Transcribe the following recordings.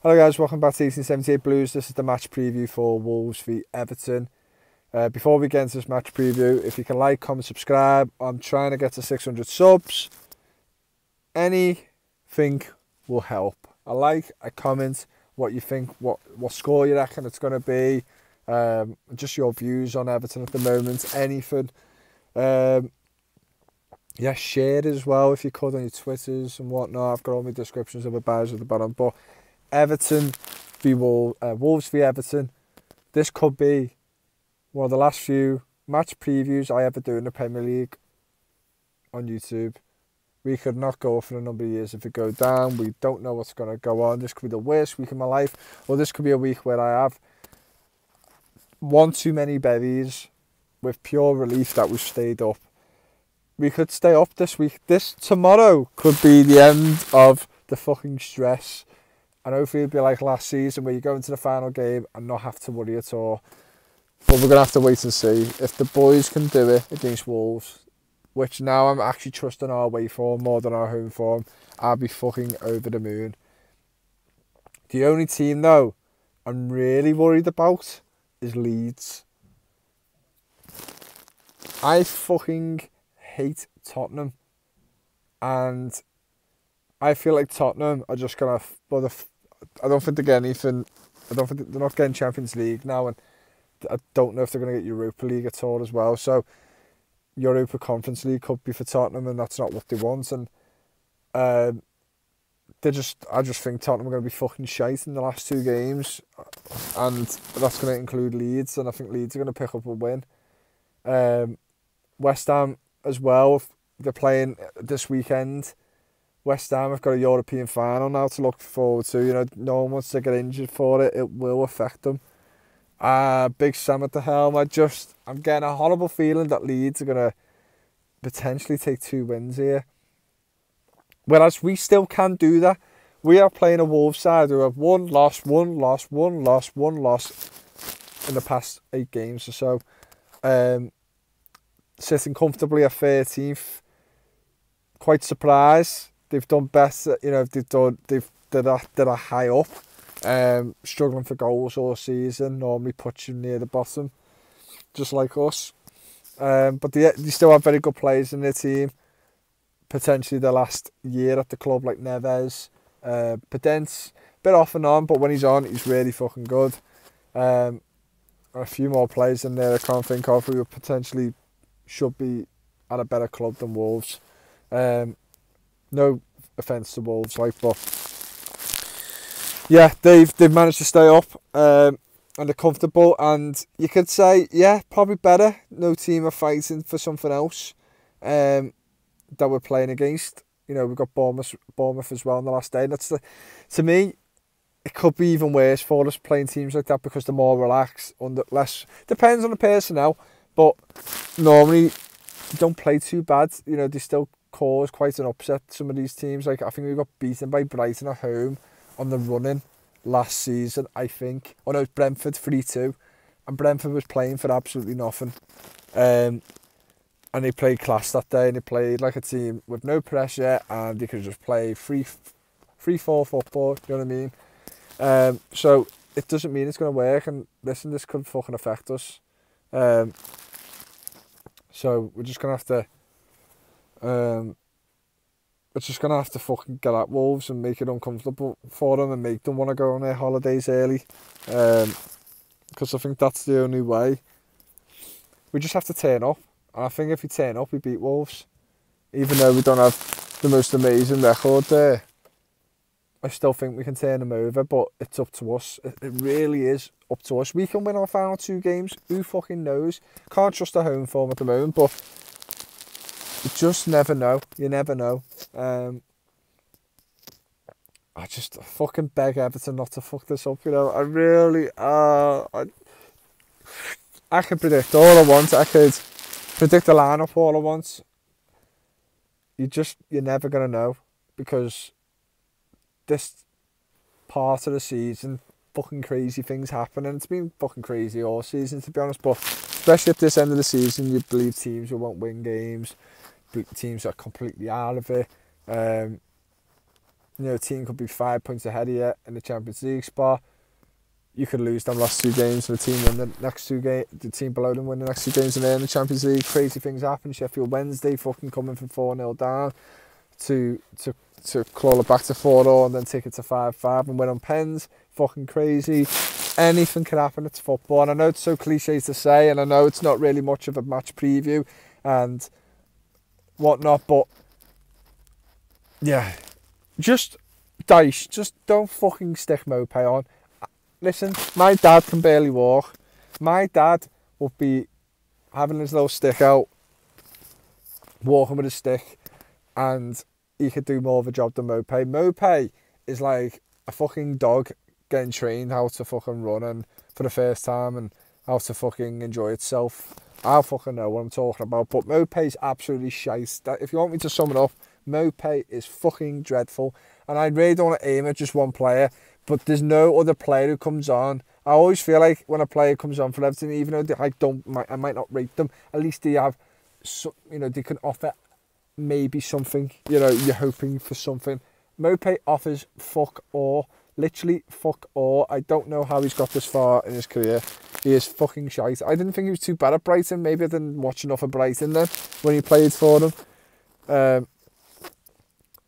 Hello guys, welcome back to 1878 Blues. This is the match preview for Wolves v Everton. Before we get into this match preview, if you can like, comment, subscribe. I'm trying to get to 600 subs. Anything will help. A like, a comment, what you think, what score you reckon it's going to be. Just your views on Everton at the moment. Anything. Yeah, share it as well if you could on your Twitters and whatnot. I've got all my descriptions of the bars at the bottom. But Everton v Wolves v Everton. This could be one of the last few match previews I ever do in the Premier League on YouTube. We could not go for a number of years if it go down. We don't know what's going to go on. This could be the worst week of my life, or this could be a week where I have one too many berries with pure relief that we've stayed up. We could stay up this week. Tomorrow could be the end of the fucking stress. And hopefully it'll be like last season where you go into the final game and not have to worry at all. But we're going to have to wait and see. If the boys can do it against Wolves, which now I'm actually trusting our away form more than our home form, I'll be fucking over the moon. The only team, though, I'm really worried about is Leeds. I fucking hate Tottenham. And I feel like Tottenham are just going to... I don't think they get anything. I don't think they're not getting Champions League now, and I don't know if they're going to get Europa League at all as well. So Europa Conference League could be for Tottenham, and that's not what they want. And I just think Tottenham are going to be fucking shite in the last two games, and that's going to include Leeds. And I think Leeds are going to pick up a win. West Ham as well. They're playing this weekend. West Ham have got a European final now to look forward to. You know, no one wants to get injured for it. It will affect them. Big Sam at the helm. I'm getting a horrible feeling that Leeds are going to potentially take 2 wins here. Whereas we still can do that. We are playing a Wolves side who have one loss in the past 8 games or so. Sitting comfortably at 13th. Quite surprised. They've done better, you know. They're high up, struggling for goals all season. Normally puts you near the bottom, just like us. But they still have very good players in their team. Potentially the last year at the club, like Neves, Pedence, bit off and on, but when he's on, he's really fucking good. A few more players in there I can't think of who potentially should be at a better club than Wolves. No offence to Wolves, but yeah, they've managed to stay up and they're comfortable. And you could say, yeah, probably better. No team are fighting for something else that we're playing against. You know, we've got Bournemouth as well on the last day. And to me, it could be even worse for us playing teams like that because they're more relaxed, less depends on the personnel. But normally, they don't play too bad. You know, they still cause quite an upset, some of these teams. Like I think we got beaten by Brighton at home on the running last season, I think. Oh no, it was Brentford 3-2, and Brentford was playing for absolutely nothing. And they played class that day, and they played like a team with no pressure, and they could just play free fall football, you know what I mean? So it doesn't mean it's going to work, and listen, this could fucking affect us. So we're just going to have to fucking get at Wolves and make it uncomfortable for them and make them want to go on their holidays early. Because I think that's the only way. We just have to turn up. And I think if we turn up, we beat Wolves. Even though we don't have the most amazing record there, I still think we can turn them over, but it's up to us. It really is up to us. We can win our final 2 games. Who fucking knows? Can't trust the home form at the moment, but you just never know. You never know. I just fucking beg Everton not to fuck this up, you know. I really... I can predict all I want. I could predict the lineup all I want. You're never going to know. Because this part of the season, fucking crazy things happen. And it's been fucking crazy all season, to be honest. But especially at this end of the season, you believe teams who won't win games. Teams are completely out of it. You know, a team could be 5 points ahead of you in the Champions League spot. You could lose them last 2 games and the team win the next 2 games. The team below them win the next 2 games and they're in the Champions League. Crazy things happen. Sheffield Wednesday fucking coming from 4-0 down to claw it back to 4-0 and then take it to 5-5 and win on pens. Fucking crazy. Anything can happen. It's football. And I know it's so cliche to say, and I know it's not really much of a match preview and whatnot, but yeah, just dice. Just don't fucking stick Mopé on. Listen, my dad can barely walk. My dad would be having his little stick out, walking with his stick, and he could do more of a job than Mopé. Mopé is like a fucking dog getting trained how to fucking run and for the first time and how to fucking enjoy itself. I fucking know what I'm talking about, but Mopé's absolutely shite. If you want me to sum it up, Mopé is fucking dreadful, and I really don't want to aim at just one player, but there's no other player who comes on. I always feel like when a player comes on for Everton, even though I might not rate them, at least they have, you know, they can offer maybe something. You know, you're hoping for something. Mopé offers fuck all, literally fuck all. I don't know how he's got this far in his career. He is fucking shite. I didn't think he was too bad at Brighton. Maybe I didn't watch enough of Brighton then when he played for them.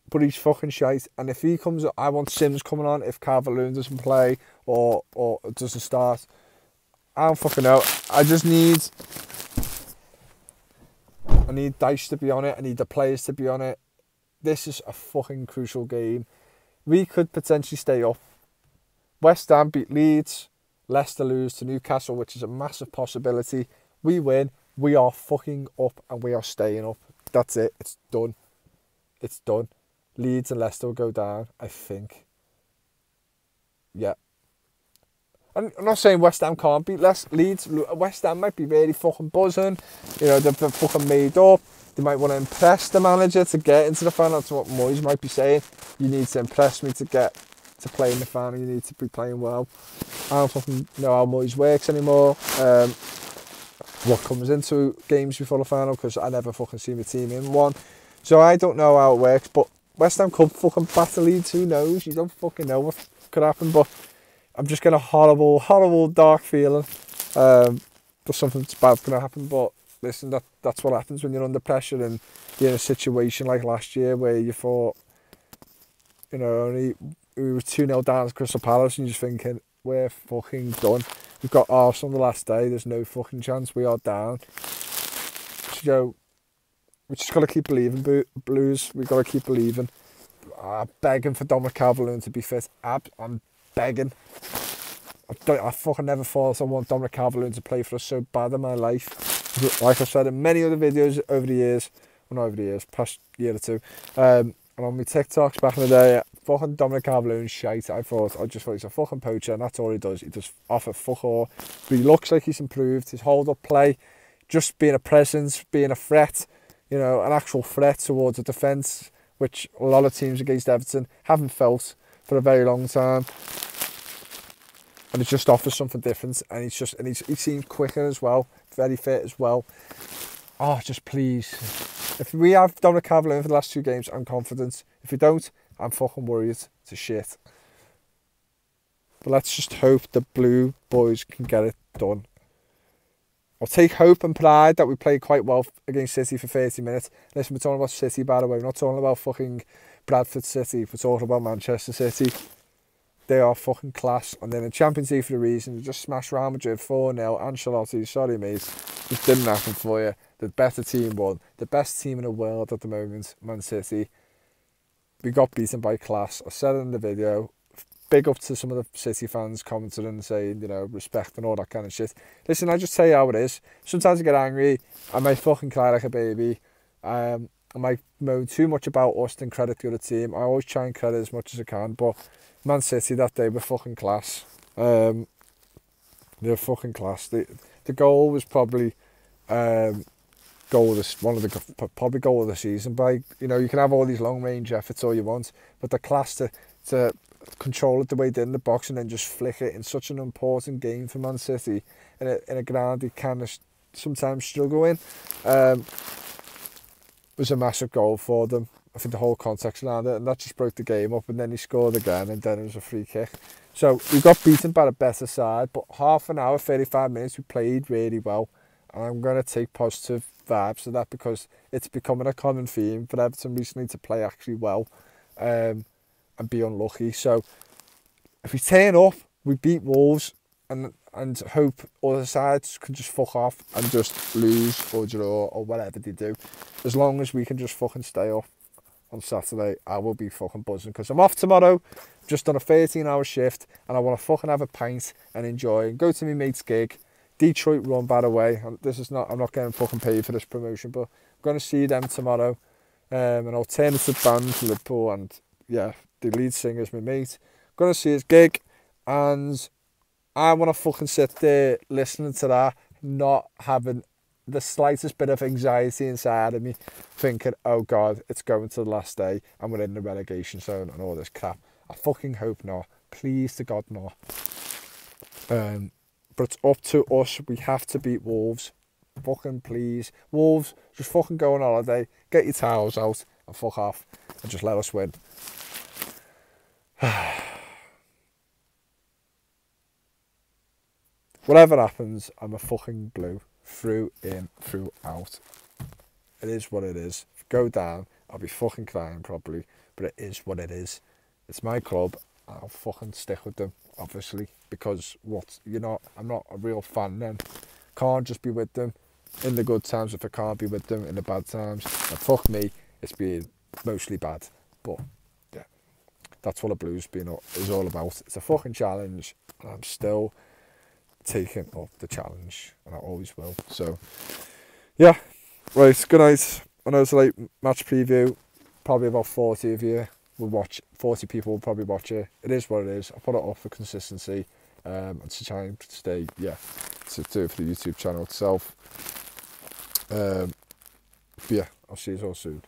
But he's fucking shite. And if he comes, I want Sims coming on. If Calvert-Lewin doesn't play or doesn't start, I don't fucking know. I need Dice to be on it. I need the players to be on it. This is a fucking crucial game. We could potentially stay up. West Ham beat Leeds. Leicester lose to Newcastle, which is a massive possibility. We win. We are fucking up and we are staying up. That's it. It's done. It's done. Leeds and Leicester will go down, I think. Yeah. I'm not saying West Ham can't beat Leeds. West Ham might be really fucking buzzing. You know, they're fucking made up. They might want to impress the manager to get into the final. That's what Moyes might be saying. You need to impress me to get to play in the final. You need to be playing well. I don't fucking know how Moyes works anymore. What comes into games before the final, because I never fucking see my team in one. So I don't know how it works, but West Ham could fucking batter Leeds, who knows? You don't fucking know what could happen, but I'm just getting a horrible, horrible, dark feeling. There's something bad's going to happen, but listen, that's what happens when you're under pressure and you're in a situation like last year where you thought, you know, we were 2-0 down to Crystal Palace and you're just thinking, we're fucking done. We've got Arsenal the last day, there's no fucking chance, we are down. So, we just got to keep believing, Blues. We've got to keep believing. I'm begging for Dominic Calvert-Lewin to be fit. I'm begging. I fucking never thought I want Dominic Calvert-Lewin to play for us so bad in my life. Like I've said in many other videos over the years, well, not over the years, past year or two, and on my TikToks back in the day, fucking Dominic Calvert-Lewin's shite. I just thought he's a fucking poacher, and that's all he does. He does offer fuck all. But he looks like he's improved. His hold-up play, just being a presence, being a threat, you know, an actual threat towards the defence, which a lot of teams against Everton haven't felt for a very long time. And it just offers something different, and he seems quicker as well, very fit as well. Oh, just please. If we have Dominic Calvert-Lewin for the last 2 games, I'm confident. If we don't, I'm fucking worried to shit. But let's just hope the Blue boys can get it done. I'll take hope and pride that we played quite well against City for 30 minutes. Listen, we're talking about City, by the way. We're not talking about fucking Bradford City. We're talking about Manchester City. They are fucking class. And then in Champions League for a reason. They just smashed Real Madrid 4-0. Ancelotti, sorry mate. It didn't happen for you. The better team won. The best team in the world at the moment, Man City. We got beaten by class. I said it in the video. Big up to some of the City fans commenting and saying, you know, respect and all that kind of shit. Listen, I just tell you how it is. Sometimes I get angry. I might fucking cry like a baby. I might moan too much about us and credit the other team. I always try and credit as much as I can. But Man City that day were fucking class. They're fucking class. The goal was probably goal of the season. By, you know, you can have all these long range efforts all you want, but the class to control it the way they did in the box and then just flick it in such an important game for Man City in a ground they kind of sometimes struggle in, was a massive goal for them. I think the whole context around it, and that just broke the game up. And then he scored again, and then it was a free kick. So we got beaten by a better side, but half an hour, 35 minutes, we played really well. And I'm going to take positive vibes to that because it's becoming a common theme for Everton recently to play actually well and be unlucky. So if we turn up, we beat Wolves and hope other sides can just fuck off and just lose or draw or whatever they do. As long as we can just fucking stay up on Saturday, I will be fucking buzzing because I'm off tomorrow, just on a 13-hour shift, and I want to fucking have a pint and enjoy and go to my mate's gig. Detroit run, by the way. I'm not getting fucking paid for this promotion, but I'm going to see them tomorrow. An alternative band to Liverpool, and yeah, the lead singer's my mate. Going to see his gig, and I want to fucking sit there listening to that, not having the slightest bit of anxiety inside of me, thinking, oh God, it's going to the last day and we're in the relegation zone and all this crap. I fucking hope not. Please to God not. But it's up to us. We have to beat Wolves. Fucking please. Wolves, just fucking go on holiday, get your towels out and fuck off and just let us win. Whatever happens, I'm a fucking blue. Through in, through out. It is what it is. If I go down, I'll be fucking crying probably, but it is what it is. It's my club. I'll fucking stick with them, obviously, because I'm not a real fan then. Can't just be with them in the good times if I can't be with them in the bad times. And fuck me, it's been mostly bad. But yeah, that's what the Blues is all about. It's a fucking challenge, and I'm still taking up the challenge, and I always will. So yeah, right, good night. I know it's a late match preview, probably about 40 of you will watch, 40 people will probably watch it. It is what it is. I put it up for consistency and to try and stay, to do it for the YouTube channel itself. But yeah, I'll see you all soon.